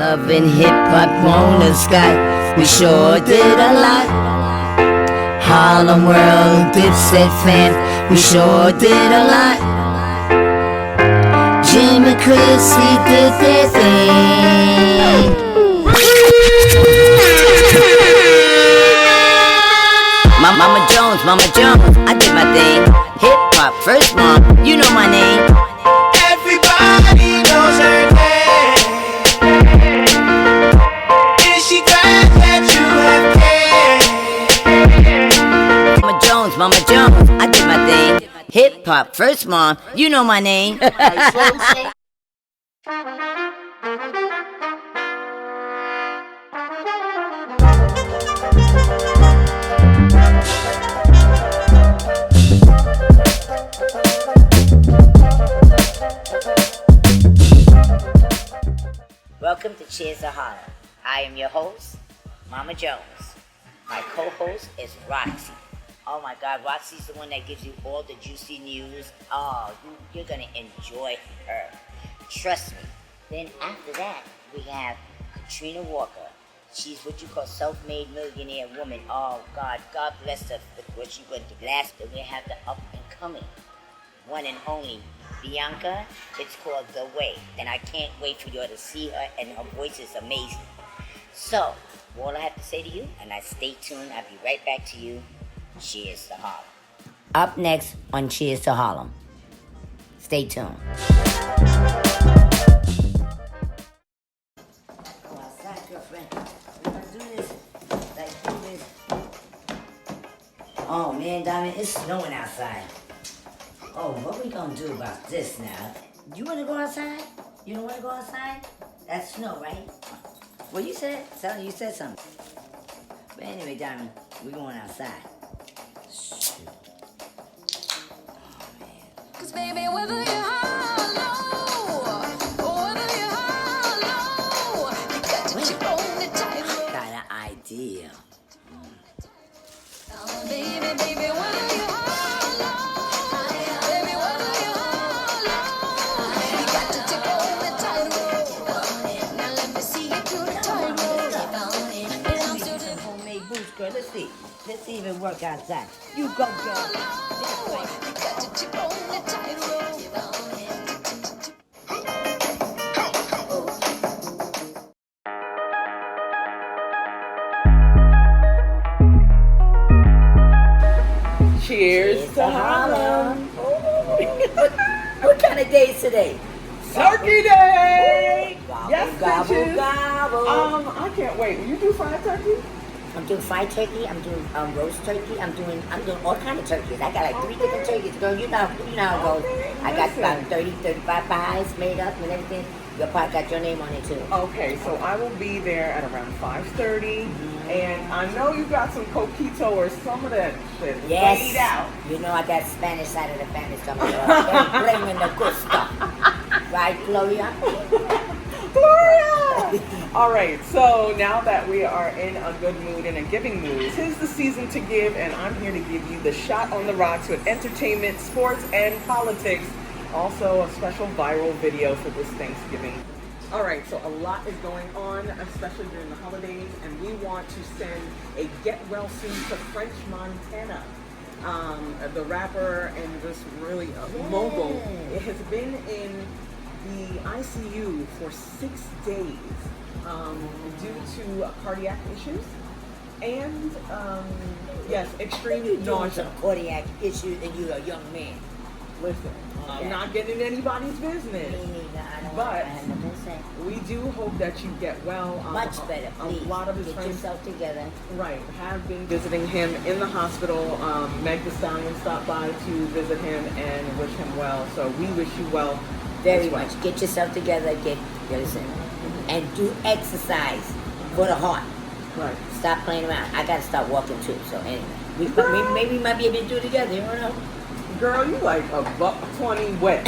Love and hip-hop on the sky, we sure did a lot. Harlem World, Dipset fans, we sure did a lot. Jim and Chrissy did their thing. Mama Jones, I did my thing. Hip-hop, first mom, you know my name. Everybody knows her name. Is she glad that you have came? Mama Jones, I did my thing. Hip-hop, first mom, you know my name. Welcome to Cheers to Harlem. I am your host, Mama Jones. My co-host is Roxy. Oh my God, Roxy's the one that gives you all the juicy news. Oh, you're gonna enjoy her. Trust me. Then after that, we have Katrina Walker. She's what you call self-made millionaire woman. Oh God bless her with what she went through. Last, then we have the up and coming, one and only B Ankha. It's called The Way, and I can't wait for you all to see her, and her voice is amazing. So, all I have to say to you, and I stay tuned, I'll be right back to you. Cheers to Harlem. Up next on Cheers to Harlem. Stay tuned. Go outside, girlfriend. We're gonna do this. Like, do this. Oh man, Diamond, it's snowing outside. Oh, what we gonna do about this now? You wanna go outside? You don't wanna go outside? That's snow, right? Well, you said something. But anyway, Diamond, we're going outside. Shoot. Oh, man. 'Cause baby, whether you're high or low, or whether you're high or low, you got to chip on the tightrope. I got an idea. Oh, baby, whether you're high or low, baby, whether you're high or low, you got to chip on the tightrope. Now let me see you do the tightrope. Homemade boots, girl. Let's see if it work outside. You go, girl. That's right. You got to chip on the tightrope. Cheers to Harlem. What kind of day is today? Turkey Day! Gobble, Yes, gobble, bitches. gobble. I can't wait. Will you do fried turkey? I'm doing fried turkey. I'm doing roast turkey. I'm doing all kind of turkeys. I got like 3 different turkeys, girl. You know how it goes. I got about 35 pies made up and everything. Your pot got your name on it too. Okay, so I will be there at around 5:30, and I know you got some coquito or some of that shit laid out. You know I got Spanish side of the family somewhere. They're blaming the good stuff. Right, Gloria? Gloria! All right, so now that we are in a good mood and a giving mood, 'tis the season to give, and I'm here to give you the shot on the rocks with entertainment, sports, and politics. Also, a special viral video for this Thanksgiving. All right, so a lot is going on, especially during the holidays, and we want to send a get well soon to French Montana. The rapper and this really mogul. It has been in the ICU for 6 days due to cardiac issues and yes, extreme nausea. Cardiac issues, and you're a young man. Listen, I'm not getting anybody's business, Me neither. I don't but I have nothing to say. we do hope that you get well. Much better, please. A lot of his Get friends, yourself together. right, have been visiting him in the hospital. Meg Thee Stallion stopped by to visit him and wish him well. So we wish you well. Very as well. much. Get yourself together. Listen, and do exercise for the heart. Right. Stop playing around. I gotta start walking too. So anyway, maybe we might be able to do it together. You don't know. Girl, you like a $1.20 wet.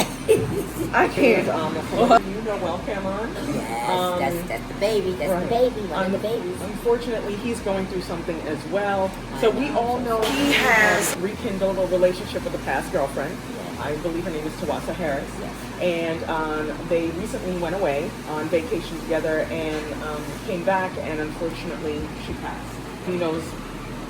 I can't. You know well, Cameron. Yes, that's the baby. That's right. the baby. One of the babies. Unfortunately, he's going through something as well. So we all know he has rekindled a relationship with a past girlfriend. Yes. I believe her name is Tawassa Harris. Yes. And they recently went away on vacation together and came back, and unfortunately she passed. He knows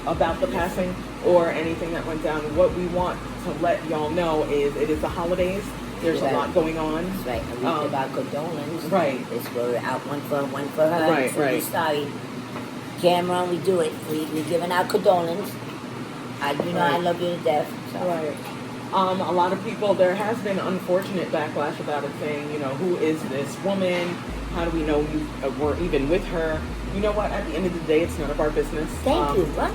about the passing or anything that went down. What we want to let y'all know is it is the holidays. There's a lot going on. That's right. And we give our condolence. Right. It's for out one for her. Right, so we're sorry. Cameron, we do it. We giving out condolence. I love you to death. So. Right. A lot of people, there has been unfortunate backlash about it, saying, who is this woman? How do we know you were even with her? You know what? At the end of the day, it's none of our business. Thank you. Right?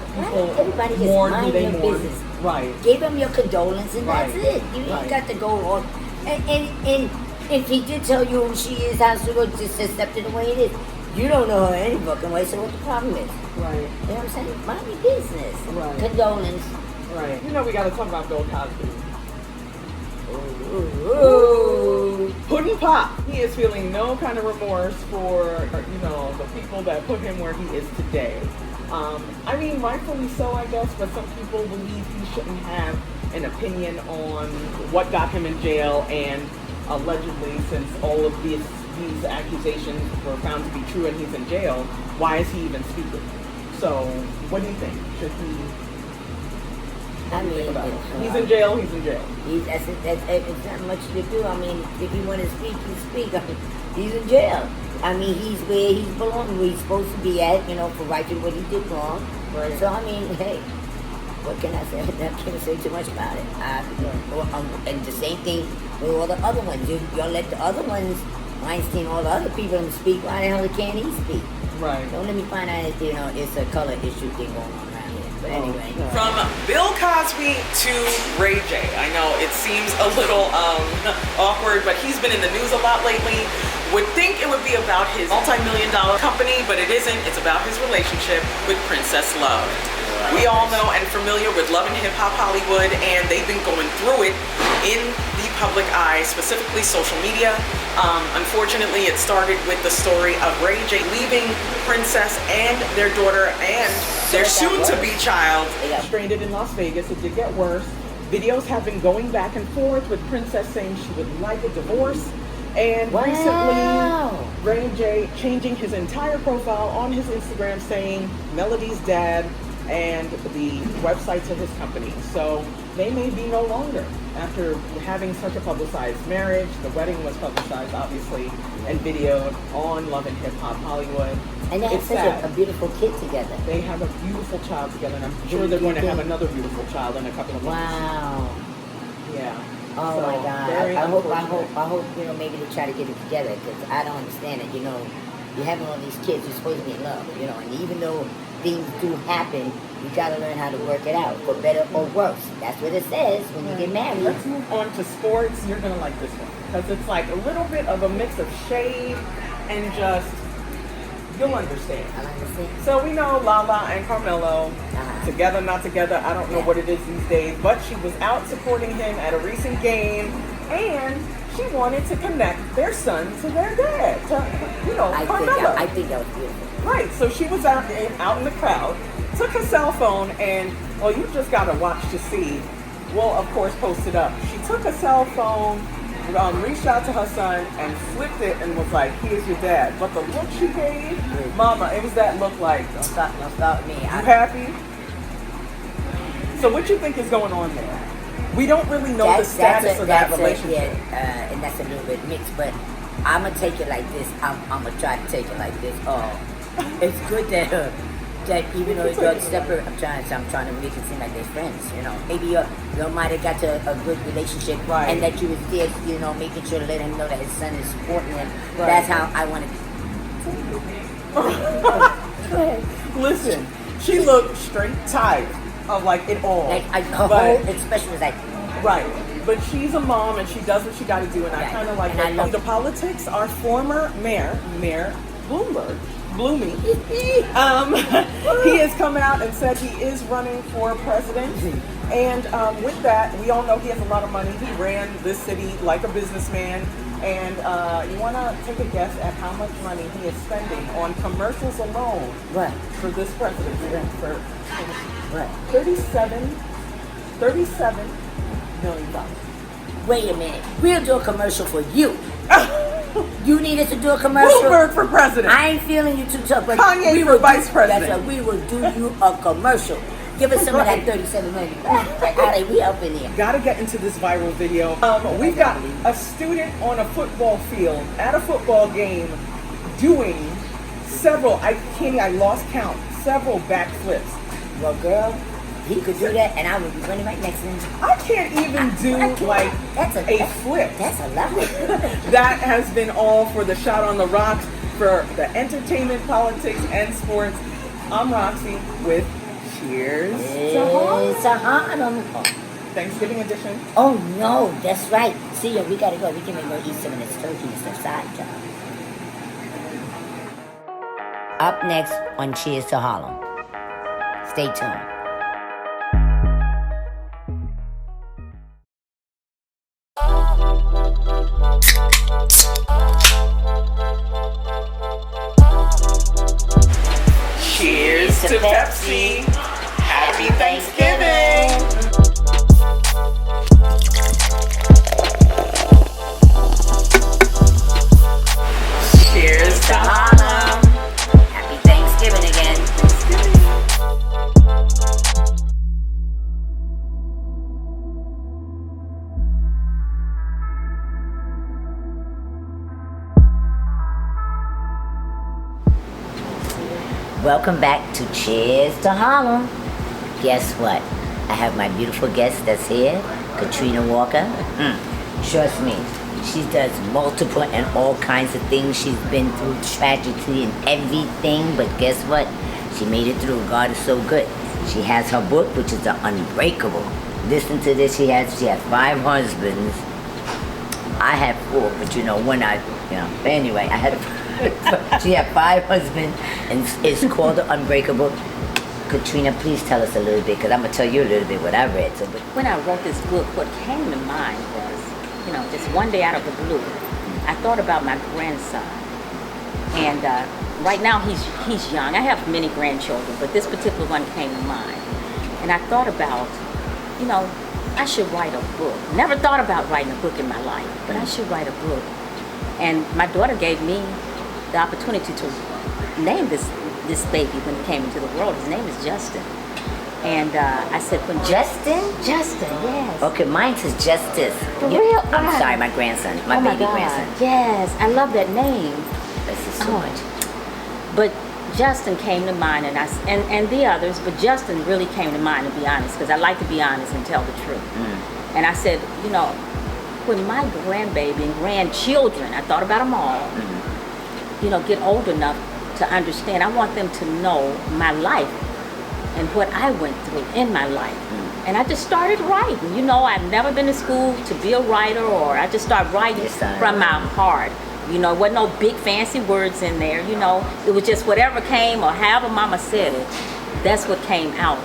Everybody just mourn mind who they your mourn. business. Right. Give him your condolence, and Right. that's it. You ain't got to go on. And if he did tell you who she is, how she was, just accept it the way it is. You don't know her any fucking way, so what the problem is? Right. You know what I'm saying? Mind your business. Right. Condolence. Right. We got to talk about Bill Cosby. Ooh. Puddin' Pop. He is feeling no kind of remorse for, the people that put him where he is today. Rightfully so, I guess, but some people believe he shouldn't have an opinion on what got him in jail, and allegedly, since all of these accusations were found to be true and he's in jail, why is he even speaking? So, what do you think? Should he... He's in jail. He's in jail. It's not much to do. If you want to speak, you speak. He's in jail. He's where he belongs, where he's supposed to be at, for righteous what he did wrong. Right. So, hey, what can I say? I can't say too much about it. And the same thing with all the other ones. Y'all let the other ones, Weinstein, all the other people speak. Why the hell can't he speak? Right. Don't let me find out, it's a color issue thing going on around here. But anyway. From Bill Cosby to Ray J. I know it seems a little awkward, but he's been in the news a lot lately. Would think it would be about his multi-million-dollar company, but it isn't. It's about his relationship with Princess Love. We all know and familiar with Love and Hip Hop Hollywood, and they've been going through it in the public eye, specifically social media. Unfortunately, it started with the story of Ray J leaving Princess and their daughter and their soon-to-be child stranded in Las Vegas. It did get worse. Videos have been going back and forth with Princess saying she would like a divorce. And recently, Ray J changing his entire profile on his Instagram saying Melody's dad and the websites of his company. So they may be no longer after having such a publicized marriage. The wedding was publicized, obviously, and videoed on Love and Hip Hop Hollywood. And they have such a beautiful kid together. They have a beautiful child together, and I'm sure they're going to have another beautiful child in a couple of months. Wow. Yeah. Oh So, my God! very I hope unfortunate. maybe they try to get it together, because I don't understand it. You're having all these kids, you're supposed to be in love, and even though things do happen, you gotta learn how to work it out, for better or worse. That's what it says when you get married. Let's move on to sports. You're gonna like this one because it's like a little bit of a mix of shade and just you'll understand. I understand. So we know Lala and Carmelo, Uh-huh. together, not together, I don't know what it is these days, but she was out supporting him at a recent game, and she wanted to connect their son to their dad, Carmelo. I think that was beautiful. Right, so she was out in the crowd, took her cell phone, and, well, you just gotta watch to see. We'll, of course, post it up. She took a cell phone, reached out to her son and flipped it and was like, here's your dad. But the look she gave, mama, it was that look like, Don't stop with me. you happy? So what you think is going on there? We don't really know the status of that relationship. And that's a little bit mixed, but I'm going to take it like this. I'm going to try to take it like this. It's good that even though you're separate, I'm trying to make it seem like they're friends, Maybe you might have got to a good relationship, right, and that you was there, making sure to let him know that his son is supporting him. Right. That's how I want to. Listen, she looked straight tired of like it all. Like her whole expression was like, right. But she's a mom and she does what she got to do, and I Right. kind of like And I that. love The it. politics, our former mayor Bloomy, he has come out and said he is running for president. And with that, we all know he has a lot of money. He ran this city like a businessman. And you want to take a guess at how much money he is spending on commercials alone what? for this presidency? For What? $37 million. Wait a minute. We'll do a commercial for you. You need us to do a commercial? Bloomberg for president. I ain't feeling you too tough. But Kanye we for will vice do, president. That's right. We will do you a commercial. Give us some of that 37 million. Alright, we up in here. Gotta get into this viral video. We've got a student on a football field at a football game doing several, I lost count, several backflips. Well, girl, he could do that, and I would be running right next to him. I can't even do like That's a flip. That's a lot. That has been all for the Shot on the Rocks for the entertainment, politics, and sports. I'm Roxy with Cheers to Harlem. It's a Harlem. Thanksgiving edition. Oh no, that's right. See ya, we gotta go. We can go eat some of this turkey and stuff side job. Up next on Cheers to Harlem. Stay tuned. Cheers to Pepsi. Happy Thanksgiving. Cheers to Harlem. Happy Thanksgiving again. Welcome back to Cheers to Harlem. Guess what? I have my beautiful guest that's here, Katrina Walker. Trust me, she does multiple and all kinds of things. She's been through tragedy and everything, but guess what? She made it through. God is so good. She has her book, which is The Unbreakable. Listen to this. She had 5 husbands. I had 4, but but anyway, I had she had 5 husbands, and it's called The Unbreakable. Katrina, please tell us a little bit, because I'm going to tell you a little bit what I read. So, When I wrote this book, what came to mind was, just one day out of the blue, I thought about my grandson. And right now he's young. I have many grandchildren, but this particular one came to mind. And I thought about, I should write a book. Never thought about writing a book in my life, but I should write a book. And my daughter gave me the opportunity to name this baby when he came into the world. His name is Justin. And I said, Justin, yes. Okay, mine says Justice. For real? I'm sorry, my grandson, my oh my baby God. grandson. Yes, I love that name. This is so much. But Justin came to mind, and the others, but Justin really came to mind, to be honest, because I like to be honest and tell the truth. And I said, when my grandbaby and grandchildren, I thought about them all, get old enough to understand, I want them to know my life and what I went through in my life. And I just started writing. I've never been to school to be a writer, or I just started writing from my heart. Wasn't no big fancy words in there. It was just whatever came, or however mama said it, that's what came out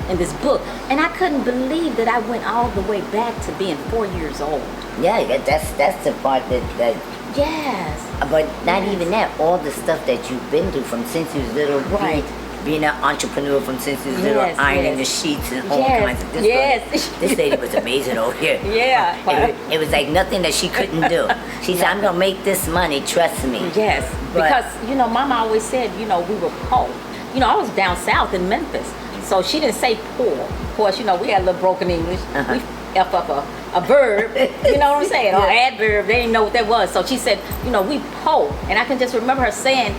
in this book. And I couldn't believe that I went all the way back to being 4 years old. Yeah, that's the part that Yes. but not even that, all the stuff that you've been through from since you was little, Right. being an entrepreneur from since you was little, Yes, ironing yes. the sheets and all Yes, kinds of this. yes. This lady was amazing over here. Yeah. It was like nothing that she couldn't do. She said, I'm gonna make this money, trust me. Yes, But- because Mama always said, we were poor. I was down south in Memphis, so she didn't say poor. Of course, we had a little broken English. We F up a verb, you know what I'm saying, or adverb. They didn't know what that was. So she said, we poor, and I can just remember her saying,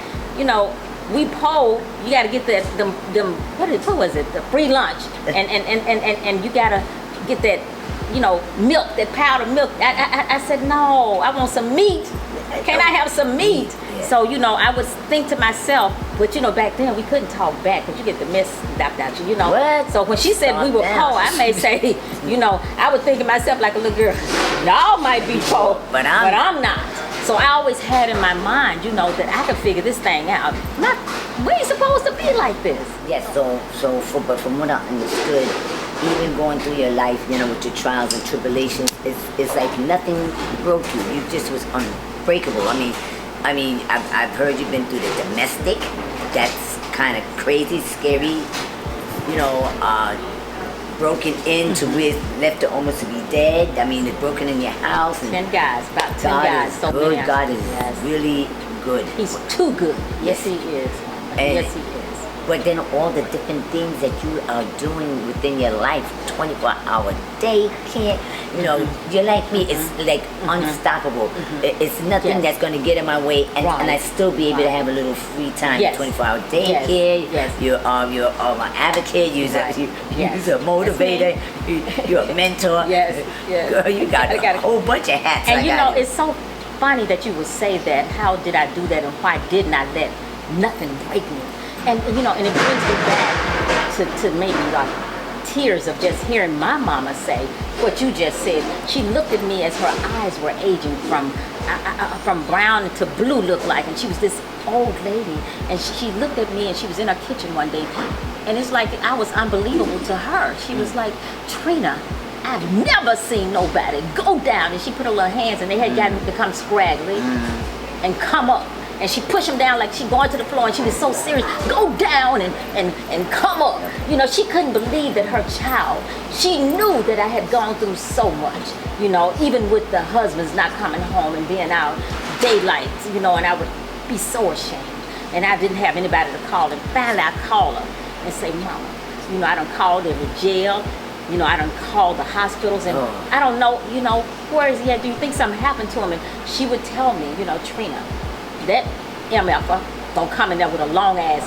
we poor. You got to get them what was it? The free lunch, and you got to get that, milk, that powdered milk. I said, no, I want some meat. Can I have some meat? So, I would think to myself, but, back then we couldn't talk back because you get the mess knocked out you, What? So when she said we were Calm poor, down. I may say, I would think of myself like a little girl. Y'all might be poor, But I'm not. So I always had in my mind, that I could figure this thing out. We ain't supposed to be like this. Yes, but from what I understood, even going through your life, with your trials and tribulations, it's like nothing broke you. You just was unbreakable. I mean, I've heard you've been through the domestic. That's kind of crazy, scary. broken into where it's left to almost to be dead. I mean, it's broken in your house. And 10 guys, about 10 God guys. is So good. many. God is Yes. really good. He's too good. Yes, he is. And- Yes, he is. But then all the different things that you are doing within your life, 24-hour day care, you know, you're like me, it's like unstoppable. It's nothing Yes. that's going to get in my way, and Right. I still be able to Right. have a little free time, Yes. 24-hour day Yes. care. Yes. You're my advocate, you're Right. Yes. a motivator, you're a mentor. Yes, yes. Girl, you got I got a it. whole bunch of hats. And I you got know, you. it's so funny that you would say that. How did I do that, and why didn't I let nothing break me? And you know, and it brings me back to maybe like tears of just hearing my mama say what you just said. She looked at me as her eyes were aging from brown to blue, looked like, and she was this old lady, and she looked at me, and she was in her kitchen one day, and it's like I was unbelievable to her. She was like, Trina, I've never seen nobody go down, and she put her little hands, and they had gotten become scraggly, and come up. And she pushed him down like she going to the floor, and she was so serious. Go down and come up. You know, she couldn't believe that her child, she knew that I had gone through so much, you know, even with the husbands not coming home and being out daylight, you know, and I would be so ashamed. And I didn't have anybody to call. And finally I called her and say, Mama, you know, I done called every jail. You know, I done called the hospitals, and I don't know, you know, where is he at? Do you think something happened to him? And she would tell me, you know, Trina, that MF don't come in there with a long ass,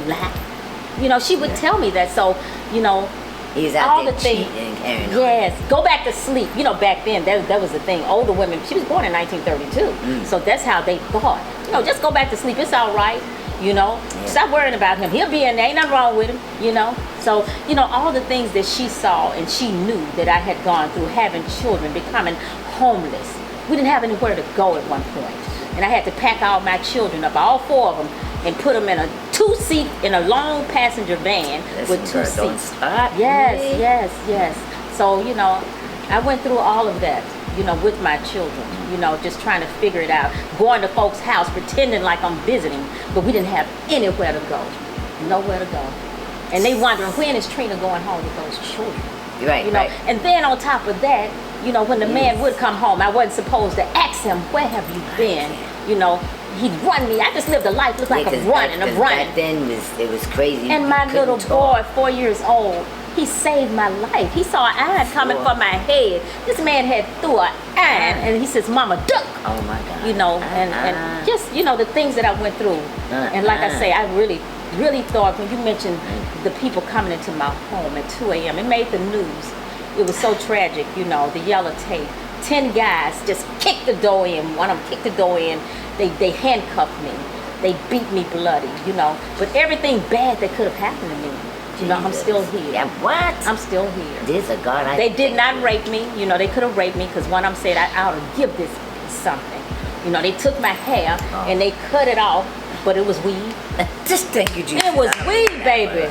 lie. You know, she would tell me that. So, you know, He's out all there the things. cheating and carrying on. Yes, go back to sleep. You know, back then, that was the thing. Older women, she was born in 1932. So that's how they thought. You know, just go back to sleep. It's all right. You know, stop worrying about him. He'll be in there. Ain't nothing wrong with him. You know. So, you know, all the things that she saw and she knew that I had gone through, having children, becoming homeless. We didn't have anywhere to go at one point. And I had to pack all my children up, all 4 of them, and put them in a 2-seat, in a long passenger van with 2 Listen, girl, don't seats. stop. Yes. So, you know, I went through all of that, you know, with my children, you know, just trying to figure it out. Going to folks' house, pretending like I'm visiting, but we didn't have anywhere to go. Nowhere to go. And they wondering, when is Trina going home with those children? Right, You know, right. and then on top of that, you know, when the man would come home, I wasn't supposed to ask him, where have you been? You know, he'd run me. I just lived a life, looked like I'm running. Back then, it was crazy. And my You couldn't little talk. boy, 4 years old, he saved my life. He saw an iron coming Sure. for my head. This man had threw an iron, and he says, Mama, duck. Oh my God. You know, and just, you know, the things that I went through. And like I say, I really thought, when you mentioned the people coming into my home at 2 a.m., it made the news. It was so tragic, you know, the yellow tape. 10 guys just kicked the door in. One of them kicked the door in. They handcuffed me. They beat me bloody, you know. But everything bad that could have happened to me, you know, I'm still here. Yeah, what? I'm still here. There's a God. They did not rape me. You know, they could have raped me because one of them said I ought to give this something. You know, they took my hair and they cut it off, but it was weave. Just thank you, Jesus. It was weave, baby.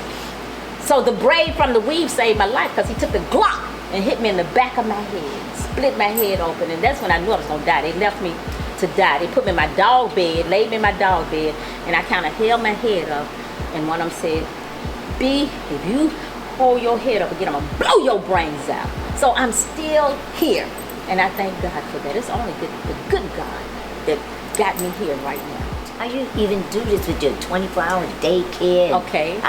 So the braid from the weave saved my life because he took the Glock and hit me in the back of my head, split my head open, and that's when I knew I was gonna die. They left me to die. They put me in my dog bed, laid me in my dog bed, and I kind of held my head up, and one of them said, B, if you hold your head up again, I'm gonna blow your brains out. So I'm still here, and I thank God for that. It's only the good God that got me here right now. How you even do this with your 24-hour daycare? Okay.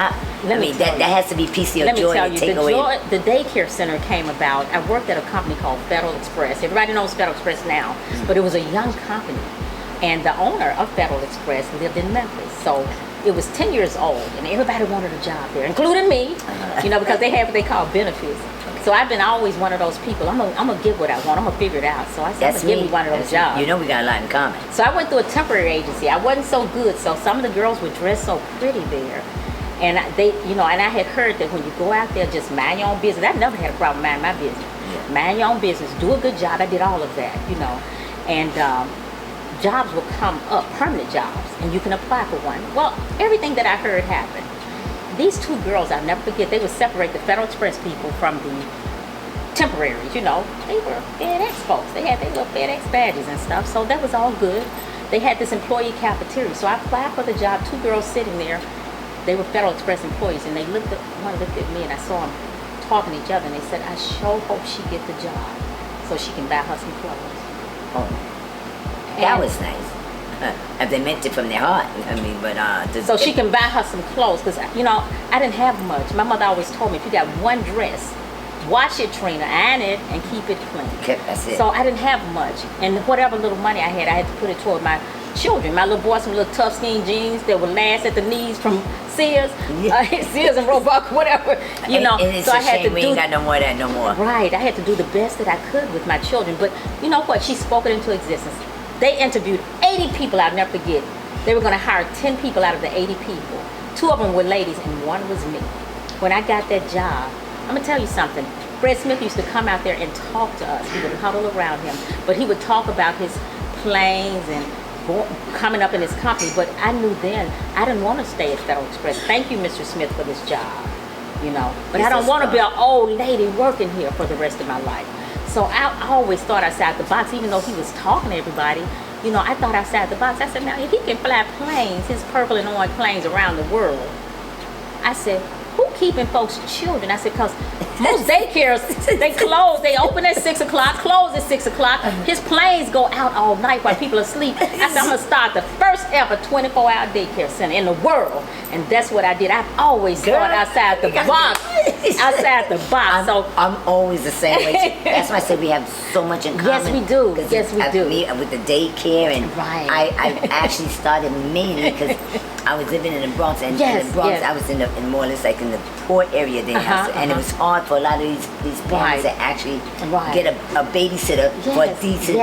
Let me that has to be piece of your Let me joy tell to you, take away. the daycare center came about. I worked at a company called Federal Express. Everybody knows Federal Express now, but it was a young company. And the owner of Federal Express lived in Memphis. So it was 10 years old, and everybody wanted a job there, including me, you know, because they have what they call benefits. So I've been always one of those people. I'm gonna get what I want. I'm gonna figure it out. So I said, That's I'm gonna give me one of those That's jobs. You know we got a lot in common. So I went through a temporary agency. I wasn't so good, so some of the girls would dress so pretty there. And they, you know, and I had heard that when you go out there, just mind your own business. I never had a problem minding my business. Mind your own business, do a good job. I did all of that, you know. And jobs will come up, permanent jobs, and you can apply for one. Well, everything that I heard happened. These 2 girls, I'll never forget, they would separate the Federal Express people from the temporaries, you know. They were FedEx folks. They had their little FedEx badges and stuff, so that was all good. They had this employee cafeteria, so I applied for the job. 2 girls sitting there, they were Federal Express employees, and one looked at me, and I saw them talking to each other, and they said, I sure hope she get the job so she can buy her some clothes. Oh, that And- was nice. If they meant it from their heart. I mean, but So she can buy her some clothes, because, you know, I didn't have much. My mother always told me, if you got one dress, wash it, Trina, iron it, and keep it clean. Okay, that's it. So I didn't have much. And whatever little money I had to put it toward my children. My little boy, some little tough skin jeans that would last at the knees from Sears, Sears and Roebuck, whatever, you know. And it's so a I had shame to we do ain't got no more of that no more. Right, I had to do the best that I could with my children. But you know what? She spoke it into existence. They interviewed 80 people, I'll never forget. They were going to hire 10 people out of the 80 people. 2 of them were ladies, and 1 was me. When I got that job, I'm going to tell you something. Fred Smith used to come out there and talk to us. We would huddle around him. But he would talk about his planes and coming up in his company. But I knew then I didn't want to stay at Federal Express. Thank you, Mr. Smith, for this job. You know, but I don't want to be an old lady working here for the rest of my life. So I always thought outside the box, even though he was talking to everybody. You know, I thought outside the box. I said, now if he can fly planes, his purple and orange planes around the world. I said, who keeping folks' children? I said, because most daycares, they close. They open at 6 o'clock, close at 6 o'clock. His planes go out all night while people are asleep. I said, I'm going to start the first ever 24-hour daycare center in the world. And that's what I did. I've always thought outside the box. Outside the box. I'm always the same way. That's why I said we have so much in common. Yes, we do. 'Cause Yes, we do. Me, with the daycare, and Right. I actually started mainly because I was living in the Bronx, and in the Bronx I was in more or less like in the poor area there, and it was hard for a lot of these parents to actually get a babysitter for a decent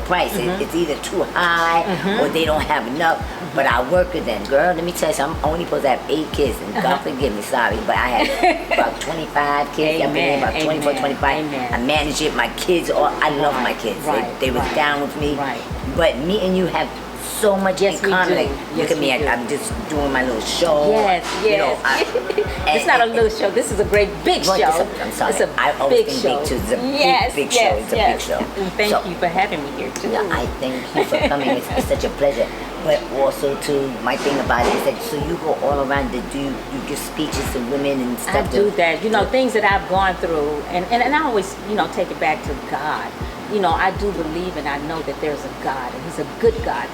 price. It's either too high or they don't have enough. But I work with them, girl. Let me tell you something. I'm only supposed to have 8 kids, and God forgive me, sorry, but I had about 25 kids. I've been about 24, 25. Amen. I manage it. My kids, I love my kids. They was down with me. Right. But me and you have so much in we common. do. Like, Yes, look at me. we do. I'm just doing my little show. Yes, You yes. know, It's not a little show. This is a great big show. I'm sorry. It's a I always big think show. big too. It's a Yes, big yes, show. It's a yes. big show. And thank So- you for having me here too. No, I thank you for coming. It's such a pleasure. But also, too, my thing about it is that so you go all around to you give speeches to women and I stuff. do that. You know, things that I've gone through, and I always, take it back to God. You know, I do believe and I know that there's a God, and He's a good God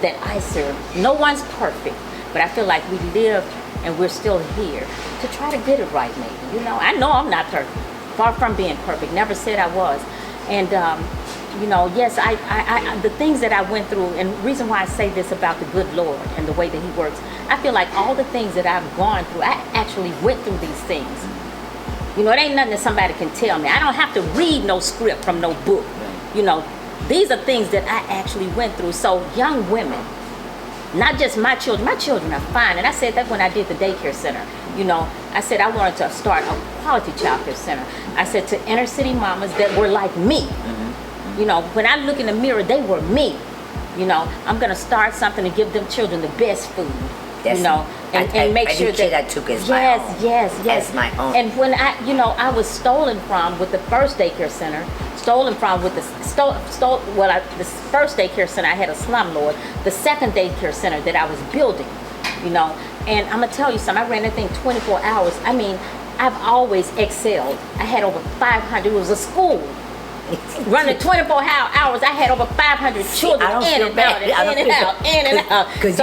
that I serve. No one's perfect, but I feel like we live and we're still here to try to get it right, maybe. You know, I know I'm not perfect. Far from being perfect. Never said I was. And, yes, I the things that I went through, and the reason why I say this about the good Lord and the way that He works, I feel like all the things that I've gone through, I actually went through these things. You know, it ain't nothing that somebody can tell me. I don't have to read no script from no book. You know, these are things that I actually went through. So young women, not just my children are fine. And I said that when I did the daycare center. You know, I said I wanted to start a quality childcare center. I said to inner city mamas that were like me. You know, when I look in the mirror, they were me. You know, I'm going to start something to give them children the best food. Yes. You know, and make sure that I took as my own. Yes. As my own. And when I was stolen from with the first daycare center, the first daycare center I had a slumlord. The second daycare center that I was building, and I'm gonna tell you something. I ran that thing 24 hours. I mean, I've always excelled. I had over 500. It was a school. Running 24 hours, I had over 500 children in and out. Because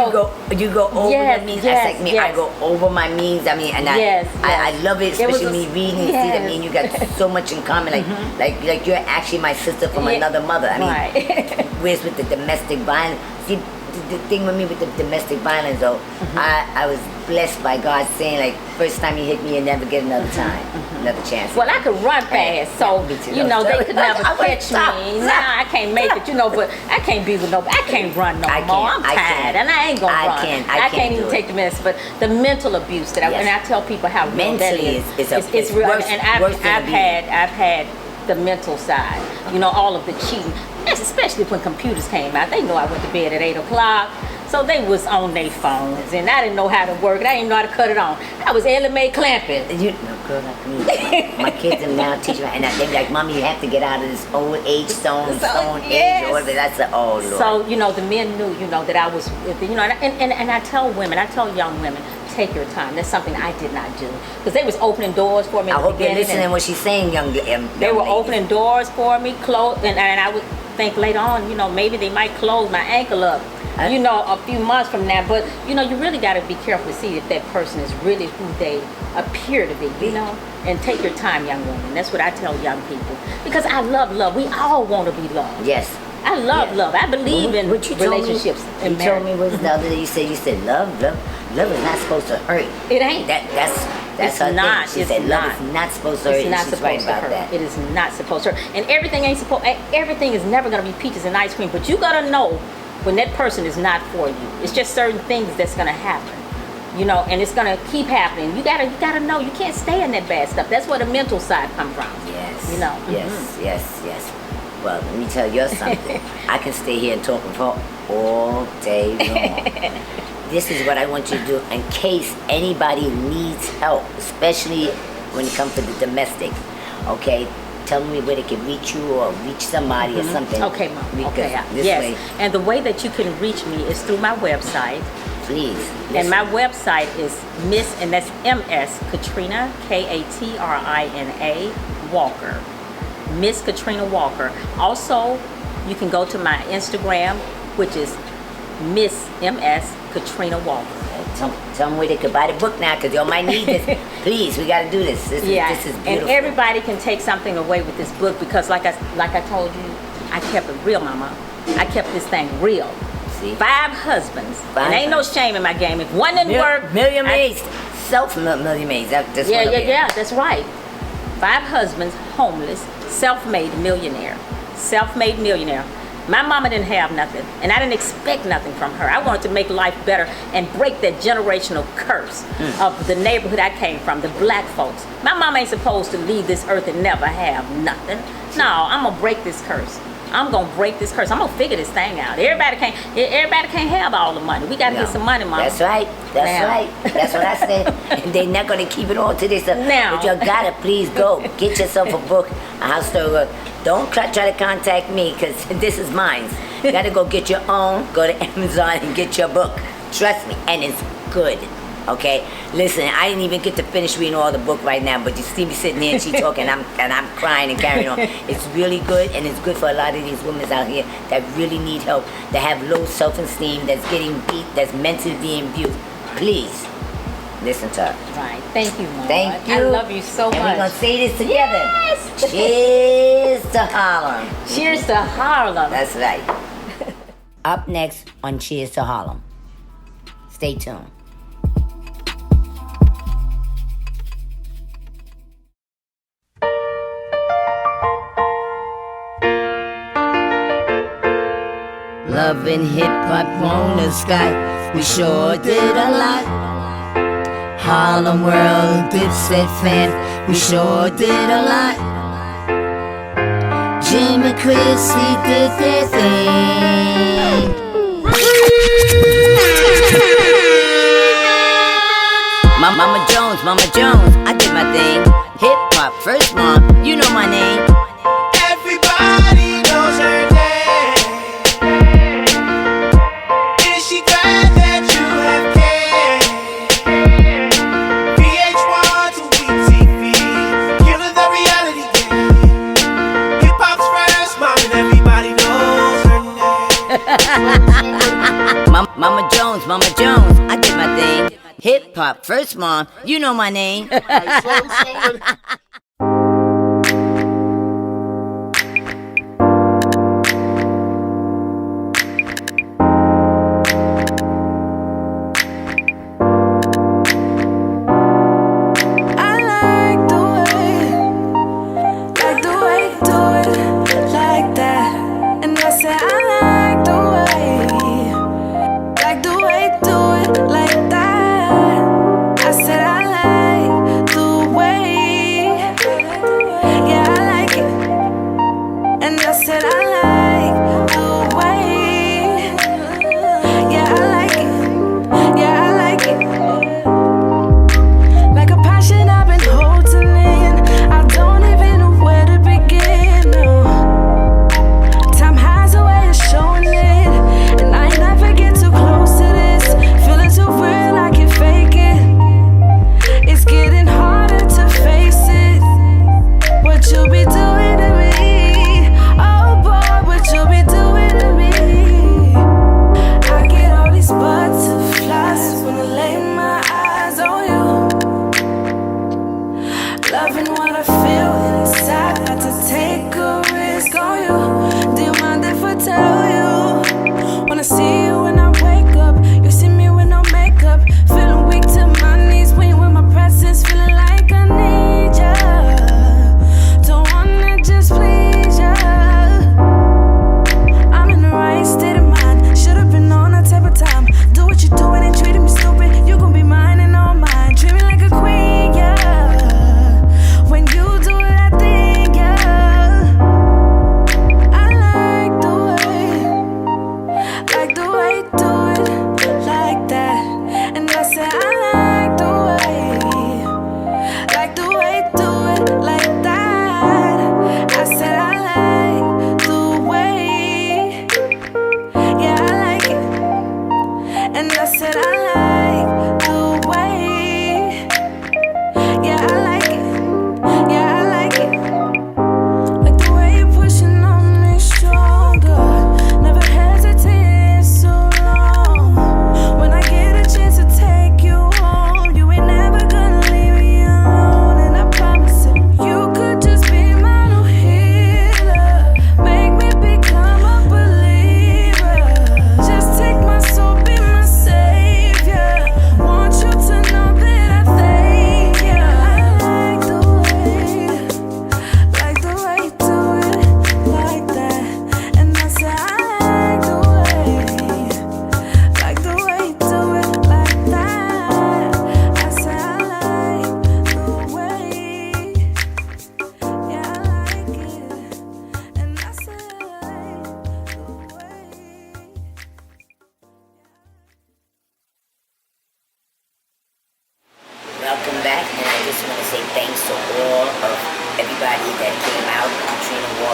you go over your means. That's like me. I go over my means. I mean, and I love it, especially me reading and see that me and you got so much in common. Like you're actually my sister from another mother. I mean, whereas with the domestic violence, see, the thing with me with the domestic violence though, I was blessed by God saying like, first time you hit me, you never get another time, another chance. Well, I could run fast, so Me too. they could never I catch stop. me. Nah, I can't make it, but I can't be with nobody. I can't run no more. I'm tired, and I ain't gonna run. I can't even take the mess. But the mental abuse that and I tell people how real that is. It's real, worse, and I've had the mental side. All of the cheating. Especially when computers came out. They know I went to bed at 8 o'clock. So they was on their phones, and I didn't know how to work it. I didn't know how to cut it on. I was Ellie Mae clamping. Girl, like me. My kids are now teaching, and they be like, Mommy, you have to get out of this old age, stone age, or whatever. That's Lord. So, the men knew, that I was, and I tell women, I tell young women, take your time. That's something I did not do because they was opening doors for me. I at the hope you're beginning, listening and what she's saying, young They were ladies. opening doors for me, and I would think later on, you know, maybe they might close my ankle up, you know, a few months from now. But you know, you really got to be careful to see if that person is really who they appear to be, you know. And take your time, young women. That's what I tell young people because I love love. We all want to be loved. Yes. I love love. I believe in What you told relationships. Me, you told me was the other day. You said love is not supposed to hurt. It ain't. That's It's her not. thing. She it's said not. love is not supposed to hurt. It's not and she's supposed right to about hurt. that. It is not supposed to hurt. And everything ain't supposed. Everything is never gonna be peaches and ice cream. But you gotta know when that person is not for you. It's just certain things that's gonna happen. You know, and it's gonna keep happening. You gotta know. You can't stay in that bad stuff. That's where the mental side come from. Yes. You know. Yes. Well, let me tell you something. I can stay here and talk for all day long. This is what I want you to do in case anybody needs help, especially when it comes to the domestic. Okay? Tell me where they can reach you or reach somebody or something. Okay, Mom. Because Okay. this Yes. way, And the way that you can reach me is through my website. please. And listen. my website is Miss, and that's MS Katrina, Katrina Walker. Miss Katrina Walker. Also, you can go to my Instagram, which is Miss MS Katrina Walker. Tell them where they could buy the book now, because y'all might need this. Please, we got to do this. This is beautiful. And everybody can take something away with this book because, like I told you, I kept it real, Mama. I kept this thing real. See? 5 husbands. And ain't no shame in my game. If one didn't work, Million maids. Million maids. That's Yeah, that's right. 5 husbands, homeless, self-made millionaire. Self-made millionaire. My mama didn't have nothing, and I didn't expect nothing from her. I wanted to make life better and break that generational curse of the neighborhood I came from, the black folks. My mama ain't supposed to leave this earth and never have nothing. No, I'm gonna break this curse. I'm gonna break this curse. I'm gonna figure this thing out. Everybody can't have all the money. We gotta get some money, Mama. That's right. Right. That's what I said. And they're not gonna keep it all to themselves. Now. But you gotta please go get yourself a book. I'll still don't try to contact me because this is mine. You gotta go get your own. Go to Amazon and get your book. Trust me, and it's good. Okay, listen. I didn't even get to finish reading all the book right now, but you see me sitting there and she talking, and I'm crying and carrying on. It's really good, and it's good for a lot of these women out here that really need help, that have low self-esteem, that's getting beat, that's mentally being abused. Please listen to her. Right. Thank you, Mom. Thank you. I love you so and much. we're gonna say this together. Yes. Cheers to Harlem. Cheers to Harlem. That's right. Up next on Cheers to Harlem. Stay tuned. Love and hip hop on the sky, we sure did a lot. Harlem World, Dipset fans, we sure did a lot. Jim and Chrissy did their thing. Mama Jones, I did my thing. Hip hop, first mom, you know my name. Everybody knows her name. Is she glad that you have came? VH1 to WeTV, killing the reality game. Hip hop's first mom and everybody knows her name. Mama Jones, I did my thing. Hip hop, first mom, you know my name.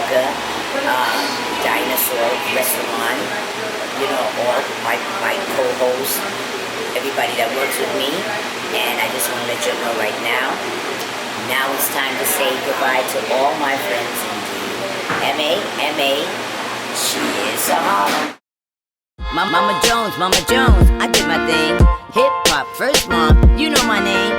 Ankha, Dinosaur Restaurant, all my co-hosts, everybody that works with me. And I just want to let you know right now it's time to say goodbye to all my friends in the M.A. Cheers to Harlem. Mama Jones, I did my thing. Hip hop, first mom, you know my name.